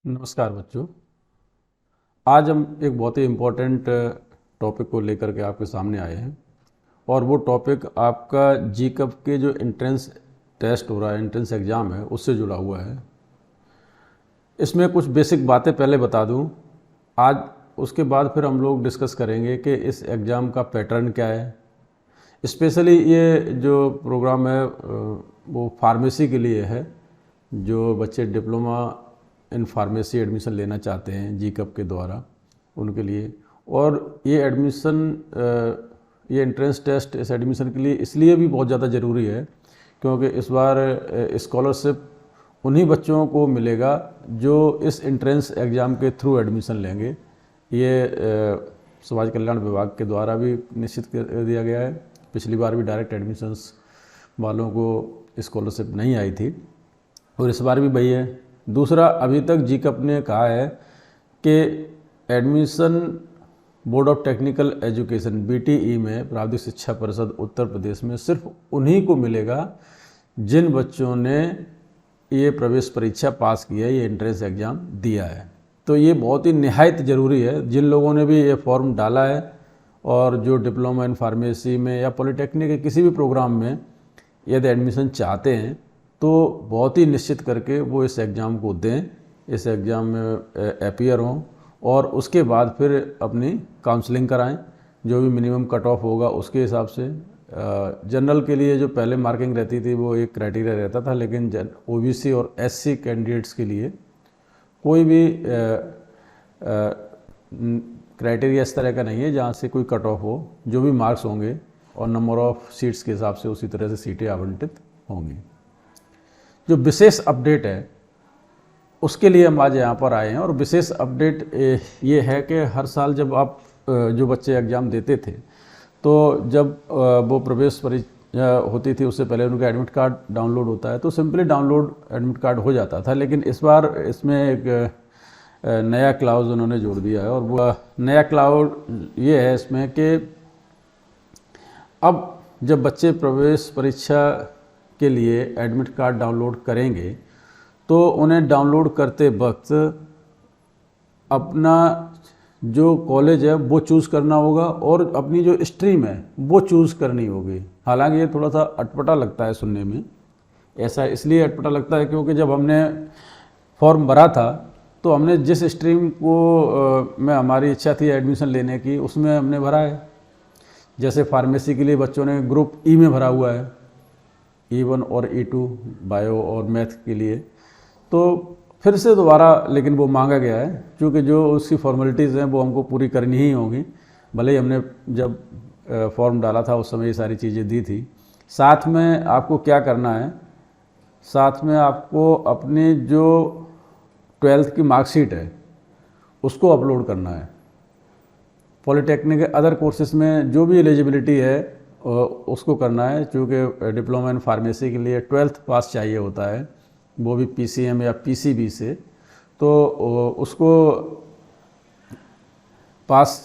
नमस्कार बच्चों। आज हम एक बहुत ही इम्पोर्टेंट टॉपिक को लेकर के आपके सामने आए हैं और वो टॉपिक आपका जी.कब के जो एंट्रेंस टेस्ट हो रहा है, एंट्रेंस एग्ज़ाम है, उससे जुड़ा हुआ है। इसमें कुछ बेसिक बातें पहले बता दूं आज, उसके बाद फिर हम लोग डिस्कस करेंगे कि इस एग्ज़ाम का पैटर्न क्या है। स्पेशली ये जो प्रोग्राम है वो फार्मेसी के लिए है, जो बच्चे डिप्लोमा इन फार्मेसी एडमिशन लेना चाहते हैं जी.कब के द्वारा, उनके लिए। और ये एडमिशन, ये एंट्रेंस टेस्ट इस एडमिशन के लिए इसलिए भी बहुत ज़्यादा ज़रूरी है क्योंकि इस बार स्कॉलरशिप उन्हीं बच्चों को मिलेगा जो इस एंट्रेंस एग्ज़ाम के थ्रू एडमिशन लेंगे। ये समाज कल्याण विभाग के द्वारा भी निश्चित कर दिया गया है। पिछली बार भी डायरेक्ट एडमिशन्स वालों को स्कॉलरशिप नहीं आई थी और इस बार भी वही है। दूसरा, अभी तक जी.कब ने कहा है कि admission board of technical education BTE में, प्रावधिक शिक्षा परिषद उत्तर प्रदेश में, सिर्फ उन्हीं को मिलेगा जिन बच्चों ने ये प्रवेश परीक्षा पास की है, ये एंट्रेंस एग्ज़ाम दिया है। तो ये बहुत ही निहायत ज़रूरी है। जिन लोगों ने भी ये फॉर्म डाला है और जो डिप्लोमा इन फार्मेसी में या पॉलिटेक्निक के किसी भी प्रोग्राम में यदि एडमिशन चाहते हैं तो बहुत ही निश्चित करके वो इस एग्ज़ाम को दें, इस एग्ज़ाम में अपीयर हों और उसके बाद फिर अपनी काउंसलिंग कराएं। जो भी मिनिमम कट ऑफ होगा उसके हिसाब से। जनरल के लिए जो पहले मार्किंग रहती थी वो एक क्राइटेरिया रहता था, लेकिन ओबीसी और एससी कैंडिडेट्स के लिए कोई भी क्राइटेरिया इस तरह का नहीं है जहाँ से कोई कट ऑफ हो। जो भी मार्क्स होंगे और नंबर ऑफ सीट्स के हिसाब से उसी तरह से सीटें आवंटित होंगी। जो विशेष अपडेट है उसके लिए हम आज यहाँ पर आए हैं और विशेष अपडेट ये है कि हर साल जब आप जो बच्चे एग्ज़ाम देते थे तो जब वो प्रवेश परीक्षा होती थी उससे पहले उनका एडमिट कार्ड डाउनलोड होता है तो सिंपली डाउनलोड एडमिट कार्ड हो जाता था। लेकिन इस बार इसमें एक नया क्लाउज उन्होंने जोड़ दिया है और वो नया क्लाउज ये है इसमें कि अब जब बच्चे प्रवेश परीक्षा के लिए एडमिट कार्ड डाउनलोड करेंगे तो उन्हें डाउनलोड करते वक्त अपना जो कॉलेज है वो चूज़ करना होगा और अपनी जो स्ट्रीम है वो चूज़ करनी होगी। हालांकि ये थोड़ा सा अटपटा लगता है सुनने में। ऐसा इसलिए अटपटा लगता है क्योंकि जब हमने फॉर्म भरा था तो हमने जिस स्ट्रीम को में हमारी इच्छा थी एडमिशन लेने की उसमें हमने भरा है। जैसे फार्मेसी के लिए बच्चों ने ग्रुप ई में भरा हुआ है, E1 और E2 बायो और मैथ के लिए। तो फिर से दोबारा लेकिन वो मांगा गया है क्योंकि जो उसकी फॉर्मेलिटीज़ हैं वो हमको पूरी करनी ही होगी। भले ही हमने जब फॉर्म डाला था उस समय ये सारी चीज़ें दी थी। साथ में आपको क्या करना है, साथ में आपको अपनी जो 12th की मार्कशीट है उसको अपलोड करना है। पॉलिटेक्निक अदर कोर्सेज में जो भी एलिजिबिलिटी है उसको करना है, क्योंकि डिप्लोमा इन फार्मेसी के लिए 12th पास चाहिए होता है, वो भी PCM या PCB से। तो उसको पास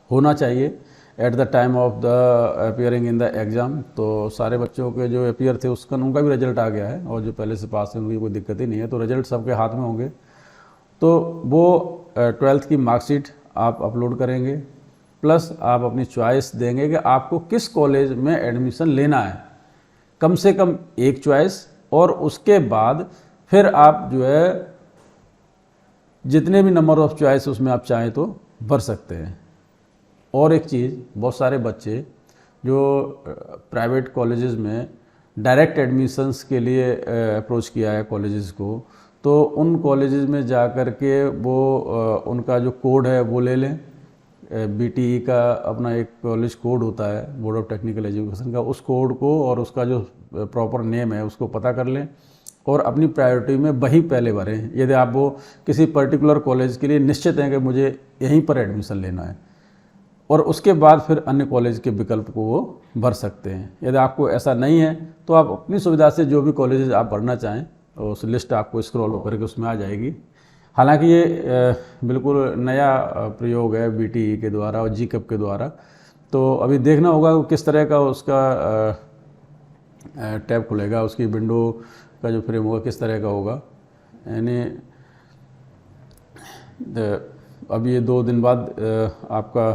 होना चाहिए at the time of the appearing in the exam. तो सारे बच्चों के जो अपियर थे उनका भी रिजल्ट आ गया है और जो पहले से पास है उनकी कोई दिक्कत ही नहीं है, तो रिजल्ट सबके हाथ में होंगे। तो वो 12th की मार्कशीट आप अपलोड करेंगे, प्लस आप अपनी चॉइस देंगे कि आपको किस कॉलेज में एडमिशन लेना है, कम से कम एक चॉइस। और उसके बाद फिर आप जो है जितने भी नंबर ऑफ चॉइस उसमें आप चाहें तो भर सकते हैं। और एक चीज़, बहुत सारे बच्चे जो प्राइवेट कॉलेजेस में डायरेक्ट एडमिशन्स के लिए अप्रोच किया है कॉलेजेस को, तो उन कॉलेजेस में जा कर के वो उनका जो कोड है वो ले लें। बीटीई का अपना एक कॉलेज कोड होता है बोर्ड ऑफ टेक्निकल एजुकेशन का, उस कोड को और उसका जो प्रॉपर नेम है उसको पता कर लें और अपनी प्रायोरिटी में वही पहले भरें। यदि आप वो किसी पर्टिकुलर कॉलेज के लिए निश्चित हैं कि मुझे यहीं पर एडमिशन लेना है, और उसके बाद फिर अन्य कॉलेज के विकल्प को वो भर सकते हैं। यदि आपको ऐसा नहीं है तो आप अपनी सुविधा से जो भी कॉलेजेस आप भरना चाहें उस लिस्ट आपको स्क्रॉल होकर के उसमें आ जाएगी। हालांकि ये बिल्कुल नया प्रयोग है बीटीई के द्वारा और जी.कब के द्वारा। तो अभी देखना होगा कि किस तरह का उसका टैब खुलेगा, उसकी विंडो का जो फ्रेम होगा किस तरह का होगा। यानी अब ये 2 दिन बाद आपका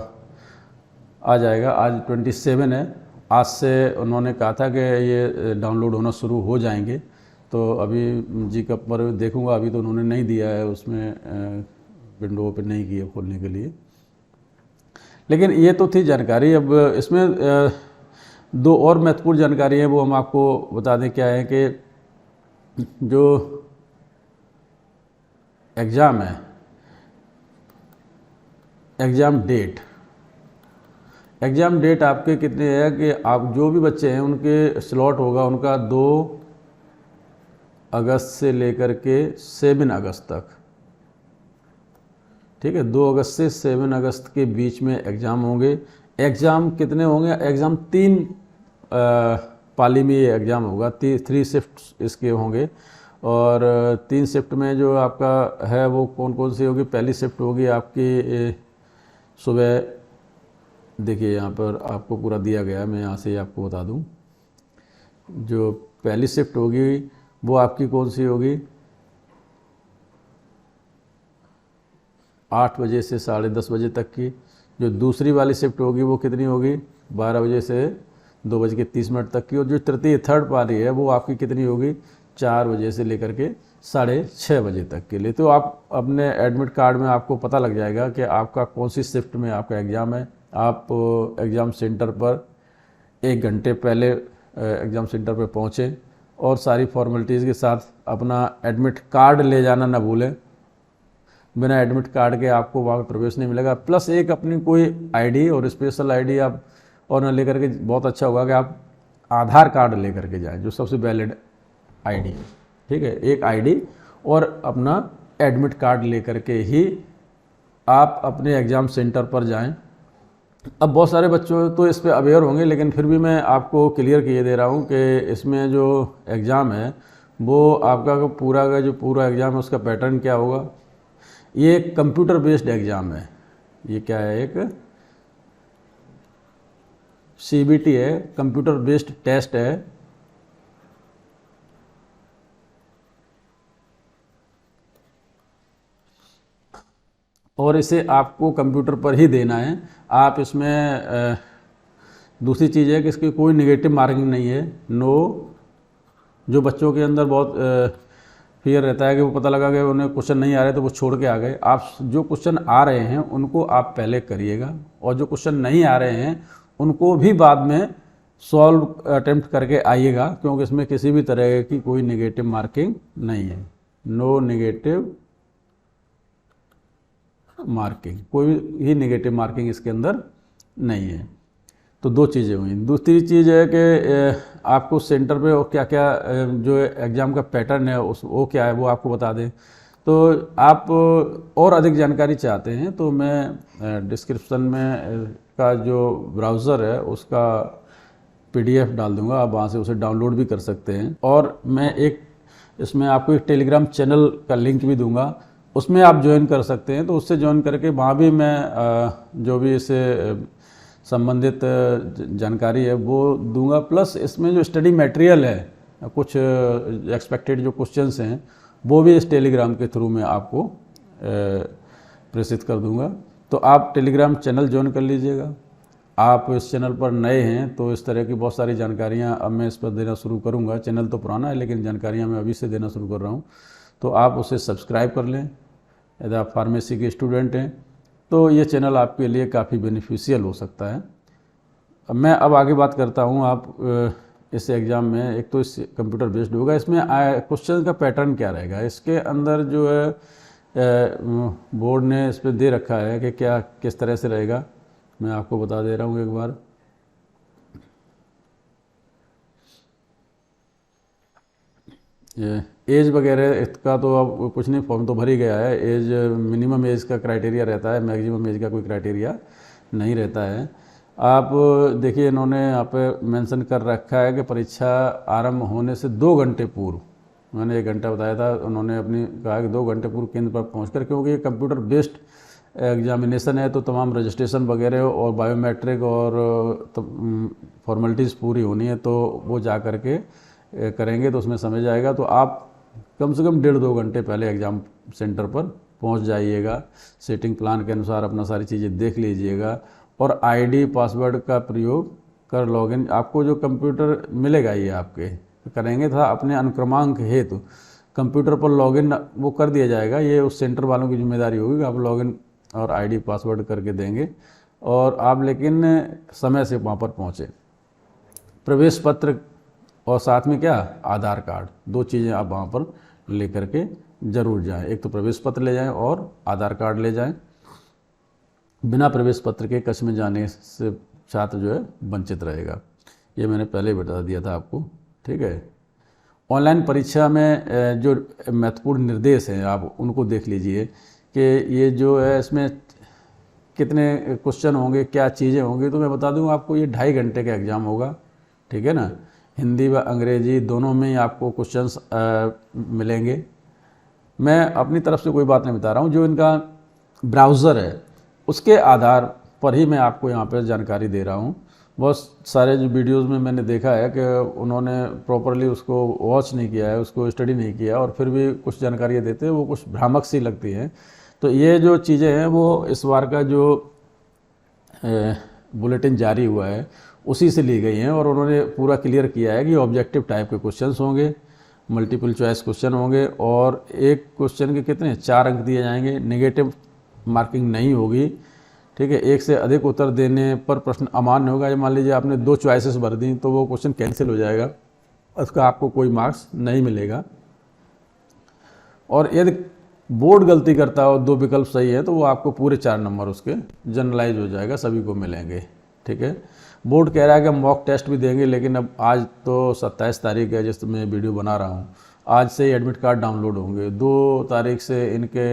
आ जाएगा। आज 27 है, आज से उन्होंने कहा था कि ये डाउनलोड होना शुरू हो जाएंगे। तो अभी जी कप पर देखूंगा, अभी तो उन्होंने नहीं दिया है, उसमें विंडो ओपन नहीं की है खोलने के लिए। लेकिन ये तो थी जानकारी। अब इसमें 2 और महत्वपूर्ण जानकारी है, वो हम आपको बता दें। क्या है कि जो एग्ज़ाम है, एग्ज़ाम डेट आपके कितने है कि आप जो भी बच्चे हैं उनके स्लॉट होगा उनका 2 अगस्त से लेकर के 7 अगस्त तक। ठीक है, 2 अगस्त से 7 अगस्त के बीच में एग्ज़ाम होंगे। एग्ज़ाम कितने होंगे? एग्ज़ाम 3 पाली में ये एग्ज़ाम होगा। 3 शिफ्ट इसके होंगे, और 3 शिफ्ट में जो आपका है वो कौन कौन सी होगी? पहली शिफ्ट होगी आपकी सुबह, देखिए यहाँ पर आपको पूरा दिया गया है, मैं यहाँ से आपको बता दूँ। जो पहली शिफ्ट होगी वो आपकी कौन सी होगी? 8 बजे से 10:30 बजे तक की। जो दूसरी वाली शिफ्ट होगी वो कितनी होगी? 12 बजे से 2:30 तक की। और जो थर्ड पारी है वो आपकी कितनी होगी? 4 बजे से लेकर के 6:30 बजे तक के लिए। तो आप अपने एडमिट कार्ड में आपको पता लग जाएगा कि आपका कौन सी शिफ्ट में आपका एग्ज़ाम है। आप एग्ज़ाम सेंटर पर 1 घंटे पहले एग्ज़ाम सेंटर पर पहुँचें, और सारी फॉर्मेलिटीज़ के साथ अपना एडमिट कार्ड ले जाना ना भूलें। बिना एडमिट कार्ड के आपको वहाँ प्रवेश नहीं मिलेगा। प्लस एक अपनी कोई आईडी, और स्पेशल आईडी आप और ना लेकर के, बहुत अच्छा होगा कि आप आधार कार्ड लेकर के जाएं, जो सबसे वैलिड आईडी है। ठीक है, एक आईडी और अपना एडमिट कार्ड लेकर के ही आप अपने एग्ज़ाम सेंटर पर जाएं। अब बहुत सारे बच्चों तो इस पे अवेयर होंगे, लेकिन फिर भी मैं आपको क्लियर किए दे रहा हूँ कि इसमें जो एग्ज़ाम है वो आपका जो पूरा एग्ज़ाम है उसका पैटर्न क्या होगा। ये एक कंप्यूटर बेस्ड एग्ज़ाम है। ये क्या है? एक CBT है, कंप्यूटर बेस्ड टेस्ट है। और इसे आपको कंप्यूटर पर ही देना है। आप इसमें दूसरी चीज़ है कि इसकी कोई नेगेटिव मार्किंग नहीं है। जो बच्चों के अंदर बहुत फियर रहता है कि वो पता लगा कि उन्हें क्वेश्चन नहीं आ रहे तो वो छोड़ के आ गए। आप जो क्वेश्चन आ रहे हैं उनको आप पहले करिएगा, और जो क्वेश्चन नहीं आ रहे हैं उनको भी बाद में सॉल्व अटेम्प्ट करके आइएगा, क्योंकि इसमें किसी भी तरह की कोई नेगेटिव मार्किंग नहीं है। नो नेगेटिव मार्किंग, कोई ही नेगेटिव मार्किंग इसके अंदर नहीं है। तो 2 चीज़ें हुई। दूसरी चीज़ है कि आपको सेंटर पे और क्या क्या जो एग्ज़ाम का पैटर्न है वो क्या है वो आपको बता दें। तो आप और अधिक जानकारी चाहते हैं तो मैं डिस्क्रिप्शन में का जो ब्राउज़र है उसका PDF डाल दूंगा, आप वहाँ से उसे डाउनलोड भी कर सकते हैं। और मैं इसमें आपको एक टेलीग्राम चैनल का लिंक भी दूंगा, उसमें आप ज्वाइन कर सकते हैं। तो उससे ज्वाइन करके वहाँ भी मैं जो भी इससे संबंधित जानकारी है वो दूंगा। प्लस इसमें जो स्टडी मटेरियल है, कुछ एक्सपेक्टेड जो क्वेश्चंस हैं वो भी इस टेलीग्राम के थ्रू में आपको प्रेषित कर दूंगा। तो आप टेलीग्राम चैनल ज्वाइन कर लीजिएगा। आप इस चैनल पर नए हैं तो इस तरह की बहुत सारी जानकारियां अब मैं इस पर देना शुरू करूंगा। चैनल तो पुराना है लेकिन जानकारियां मैं अभी से देना शुरू कर रहा हूं, तो आप उसे सब्सक्राइब कर लें। यदि आप फार्मेसी के स्टूडेंट हैं तो ये चैनल आपके लिए काफ़ी बेनिफिशियल हो सकता है। मैं अब आगे बात करता हूँ। आप इस एग्ज़ाम में एक तो इस कंप्यूटर बेस्ड होगा, इसमें क्वेश्चन का पैटर्न क्या रहेगा। इसके अंदर जो है बोर्ड ने इस पर दे रखा है कि क्या किस तरह से रहेगा, मैं आपको बता दे रहा हूँ एक बार। एज वगैरह इसका तो अब कुछ नहीं, फॉर्म तो भर ही गया है। एज मिनिमम एज का क्राइटेरिया रहता है, मैक्सिमम एज का कोई क्राइटेरिया नहीं रहता है। आप देखिए इन्होंने यहाँ पे मेंशन कर रखा है कि परीक्षा आरंभ होने से 2 घंटे पूर्व, मैंने 1 घंटा बताया था, उन्होंने अपनी कहा कि 2 घंटे पूर्व केंद्र पर पहुँचकर, क्योंकि ये कंप्यूटर बेस्ड एग्जामिनेशन है तो तमाम रजिस्ट्रेशन वगैरह और बायोमेट्रिक और फॉर्मेलिटीज़ पूरी होनी है, तो वो जा कर के करेंगे तो उसमें समझ आएगा। तो आप कम से कम 1.5-2 घंटे पहले एग्ज़ाम सेंटर पर पहुंच जाइएगा, सेटिंग प्लान के अनुसार अपना सारी चीज़ें देख लीजिएगा और आईडी पासवर्ड का प्रयोग कर लॉगिन। आपको जो कंप्यूटर मिलेगा ये आपके करेंगे था अपने अनुक्रमांक हेतु कंप्यूटर पर लॉगिन वो कर दिया जाएगा, ये उस सेंटर वालों की जिम्मेदारी होगी कि आप लॉगिन और आईडी पासवर्ड करके देंगे और आप लेकिन समय से वहाँ पर पहुँचे। प्रवेश पत्र और साथ में क्या आधार कार्ड, 2 चीज़ें आप वहाँ पर ले करके ज़रूर जाएं। एक तो प्रवेश पत्र ले जाएं और आधार कार्ड ले जाएं। बिना प्रवेश पत्र के कक्ष में जाने से छात्र जो है वंचित रहेगा। ये मैंने पहले ही बता दिया था आपको, ठीक है। ऑनलाइन परीक्षा में जो महत्वपूर्ण निर्देश हैं आप उनको देख लीजिए कि ये जो है इसमें कितने क्वेश्चन होंगे, क्या चीज़ें होंगी। तो मैं बता दूं आपको ये 2.5 घंटे का एग्ज़ाम होगा, ठीक है ना। हिंदी व अंग्रेजी दोनों में ही आपको क्वेश्चंस मिलेंगे। मैं अपनी तरफ से कोई बात नहीं बता रहा हूँ, जो इनका ब्राउज़र है उसके आधार पर ही मैं आपको यहाँ पर जानकारी दे रहा हूँ। बहुत सारे जो वीडियोस में मैंने देखा है कि उन्होंने प्रॉपरली उसको वॉच नहीं किया है, उसको स्टडी नहीं किया और फिर भी कुछ जानकारियाँ देते हैं, वो कुछ भ्रामक सी लगती हैं। तो ये जो चीज़ें हैं वो इस बार का जो बुलेटिन जारी हुआ है उसी से ली गई हैं और उन्होंने पूरा क्लियर किया है कि ऑब्जेक्टिव टाइप के क्वेश्चंस होंगे, मल्टीपल चॉइस क्वेश्चन होंगे और एक क्वेश्चन के कितने 4 अंक दिए जाएंगे, नेगेटिव मार्किंग नहीं होगी, ठीक है। एक से अधिक उत्तर देने पर प्रश्न अमान्य होगा। मान लीजिए आपने 2 चॉइसेस भर दी तो वो क्वेश्चन कैंसिल हो जाएगा, उसका आपको कोई मार्क्स नहीं मिलेगा। और यदि बोर्ड गलती करता हो, 2 विकल्प सही है तो वो आपको पूरे 4 नंबर उसके जनरलाइज हो जाएगा, सभी को मिलेंगे, ठीक है। बोर्ड कह रहा है कि हम मॉक टेस्ट भी देंगे, लेकिन अब आज तो 27 तारीख है जिस मैं वीडियो बना रहा हूँ, आज से ही एडमिट कार्ड डाउनलोड होंगे। 2 तारीख से इनके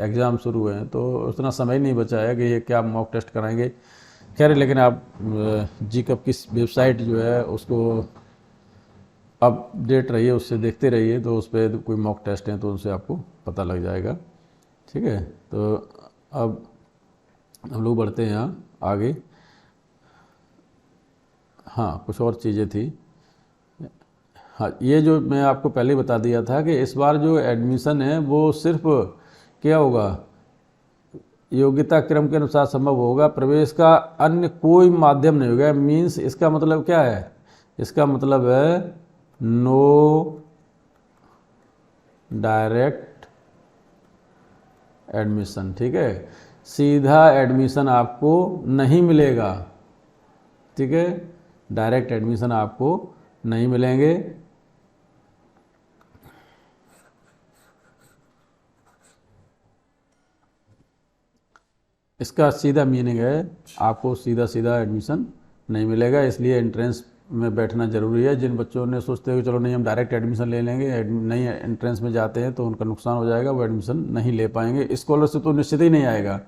एग्ज़ाम शुरू हुए हैं तो उतना समय नहीं बचा है कि ये क्या मॉक टेस्ट कराएंगे। खैर, लेकिन आप जीकप की वेबसाइट जो है उसको अपडेट रहिए, उससे देखते रहिए, तो उस पर कोई मॉक टेस्ट हैं तो उनसे आपको पता लग जाएगा, ठीक है। तो अब हम लोग बढ़ते हैं यहाँ आगे। हाँ, कुछ और चीज़ें थी। हाँ, ये जो मैं आपको पहले बता दिया था कि इस बार जो एडमिशन है वो सिर्फ क्या होगा, योग्यता क्रम के अनुसार संभव होगा, प्रवेश का अन्य कोई माध्यम नहीं होगा। मीन्स इसका मतलब क्या है, इसका मतलब है नो डायरेक्ट एडमिशन, ठीक है। सीधा एडमिशन आपको नहीं मिलेगा, ठीक है। डायरेक्ट एडमिशन आपको नहीं मिलेंगे। इसका सीधा मीनिंग है आपको सीधा सीधा एडमिशन नहीं मिलेगा, इसलिए एंट्रेंस में बैठना ज़रूरी है। जिन बच्चों ने सोचते हैं कि चलो नहीं हम डायरेक्ट एडमिशन ले लेंगे, नहीं एंट्रेंस में जाते हैं तो उनका नुकसान हो जाएगा, वो एडमिशन नहीं ले पाएंगे। स्कॉलरशिप तो निश्चित ही नहीं आएगा,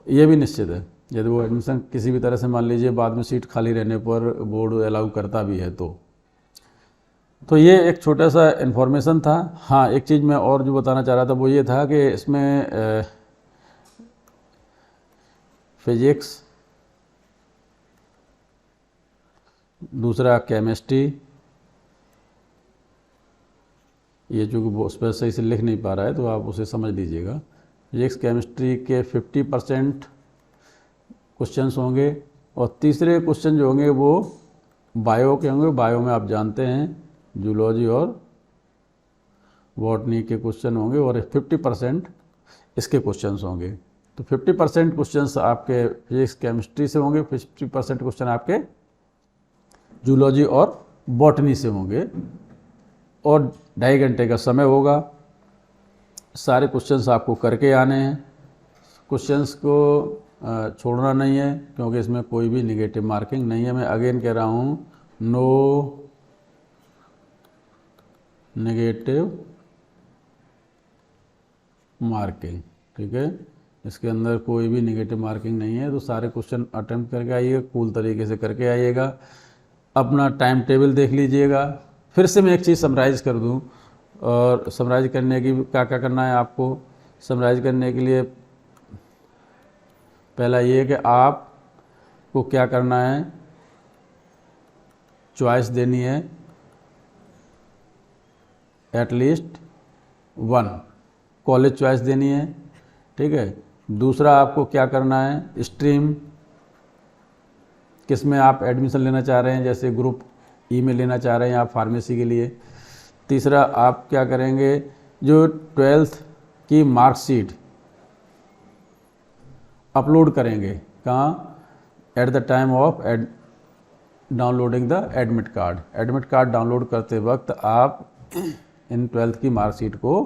ये भी निश्चित है। यदि वो एडमिशन किसी भी तरह से मान लीजिए बाद में सीट खाली रहने पर बोर्ड अलाउ करता भी है तो ये एक छोटा सा इन्फॉर्मेशन था। हाँ, एक चीज़ मैं और जो बताना चाह रहा था वो ये था कि इसमें फिजिक्स, दूसरा केमिस्ट्री, ये जो उस पर सही से लिख नहीं पा रहा है तो आप उसे समझ लीजिएगा। फिजिक्स केमिस्ट्री के 50% क्वेश्चंस होंगे और तीसरे क्वेश्चन जो होंगे वो बायो के होंगे। बायो में आप जानते हैं जूलॉजी और बॉटनी के क्वेश्चन होंगे और 50% इसके क्वेश्चंस होंगे। तो 50% क्वेश्चंस आपके फिजिक्स केमिस्ट्री से होंगे, 50% क्वेश्चन आपके जूलॉजी और बॉटनी से होंगे और 2.5 घंटे का समय होगा। सारे क्वेश्चंस आपको करके आने हैं, क्वेश्चंस को छोड़ना नहीं है क्योंकि इसमें कोई भी नेगेटिव मार्किंग नहीं है। मैं अगेन कह रहा हूँ, नो नेगेटिव मार्किंग, ठीक है। इसके अंदर कोई भी नेगेटिव मार्किंग नहीं है। तो सारे क्वेश्चन अटेम्प्ट करके आइएगा, कूल तरीके से करके आइएगा। अपना टाइम टेबल देख लीजिएगा। फिर से मैं एक चीज़ समराइज़ कर दूं, और समराइज़ करने की क्या क्या करना है आपको। समराइज़ करने के लिए पहला ये कि आपको क्या करना है, चॉइस देनी है एटलीस्ट 1, कॉलेज चॉइस देनी है, ठीक है। दूसरा आपको क्या करना है, स्ट्रीम किस में आप एडमिशन लेना चाह रहे हैं, जैसे ग्रुप ई में लेना चाह रहे हैं आप फार्मेसी के लिए। तीसरा आप क्या करेंगे, जो 12th की मार्कशीट अपलोड करेंगे कहाँ, at the time of downloading the admit card. Admit card download करते वक्त आप इन 12th की मार्कशीट को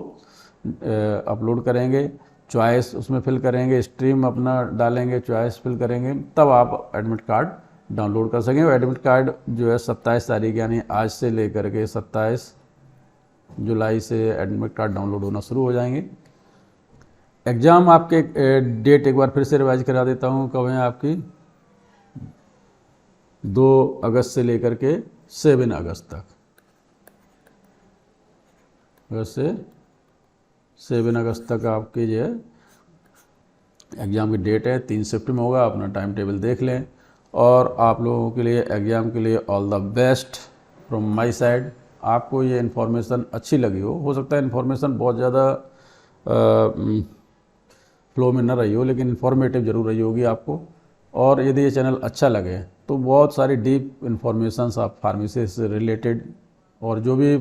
अपलोड करेंगे, चॉइस उसमें फिल करेंगे, स्ट्रीम अपना डालेंगे, चॉइस फिल करेंगे, तब आप एडमिट कार्ड डाउनलोड कर सकेंगे। एडमिट कार्ड जो है 27 तारीख यानी आज से लेकर के 27 जुलाई से एडमिट कार्ड डाउनलोड होना शुरू हो जाएंगे। एग्ज़ाम आपके डेट एक बार फिर से रिवाइज करा देता हूँ, कब है आपकी 2 अगस्त से लेकर के 7 अगस्त तक। अगस्त से 7 अगस्त तक आपकी जो है एग्ज़ाम की डेट है। 3 शिफ्ट में होगा, अपना टाइम टेबल देख लें। और आप लोगों के लिए एग्ज़ाम के लिए all the best from my side. आपको ये इन्फॉर्मेशन अच्छी लगी हो सकता है इन्फॉर्मेशन बहुत ज़्यादा फ्लो में न रही हो, लेकिन इन्फॉर्मेटिव ज़रूर रही होगी आपको। और यदि ये चैनल अच्छा लगे तो बहुत सारी डीप इन्फॉर्मेशंस आप फार्मेसी से रिलेटेड और जो भी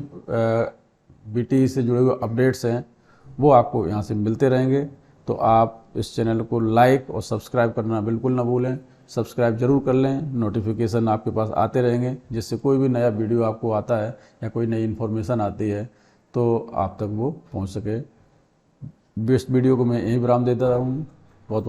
बीटी से जुड़े हुए अपडेट्स हैं वो आपको यहाँ से मिलते रहेंगे। तो आप इस चैनल को लाइक और सब्सक्राइब करना बिल्कुल ना भूलें। सब्सक्राइब जरूर कर लें, नोटिफिकेशन आपके पास आते रहेंगे, जिससे कोई भी नया वीडियो आपको आता है या कोई नई इन्फॉर्मेशन आती है तो आप तक वो पहुँच सके। बेस्ट वीडियो को मैं यहीं विराम देता हूँ। बहुत बहुत